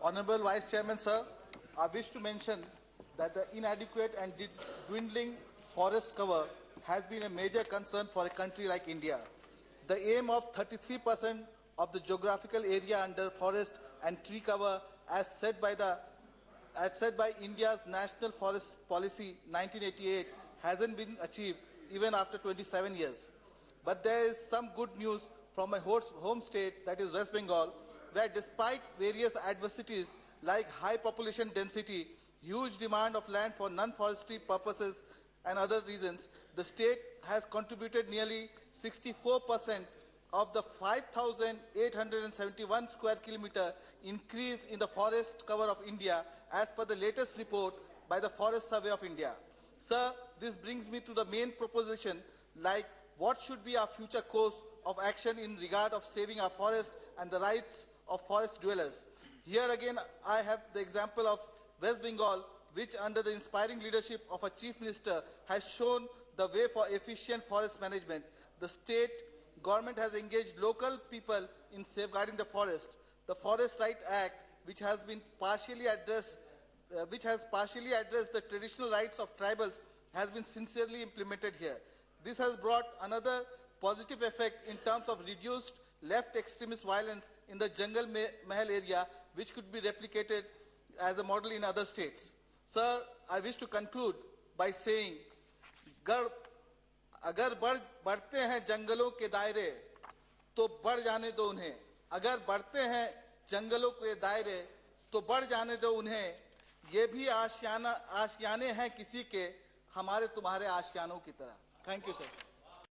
Honorable Vice Chairman, sir, I wish to mention that the inadequate and dwindling forest cover has been a major concern for a country like India. The aim of 33% of the geographical area under forest and tree cover as set by India's National Forest Policy 1988 hasn't been achieved even after 27 years. But there is some good news from my home state, that is West Bengal, where despite various adversities like high population density, huge demand of land for non-forestry purposes and other reasons, the state has contributed nearly 64% of the 5,871 square kilometer increase in the forest cover of India as per the latest report by the Forest Survey of India. Sir, this brings me to the main proposition, like what should be our future course of action in regard of saving our forest and the rights of forest dwellers. Here again, I have the example of West Bengal, which under the inspiring leadership of a Chief Minister has shown the way for efficient forest management. The state government has engaged local people in safeguarding the forest. The Forest Right Act, which has partially addressed the traditional rights of tribals, has been sincerely implemented here. This has brought another positive effect in terms of reduced left extremist violence in the Jungle Mahal area, which could be replicated as a model in other states. Sir, I wish to conclude by saying, अगर बढ़ते हैं जंगलों के दायरे तो बढ़ जाने दो उन्हें, अगर बढ़ते हैं जंगलों के दायरे तो बढ़ जाने दो उन्हें, ये भी आशियाने हैं किसी के, हमारे तुम्हारे आशियानों की तरह. Thank you, sir.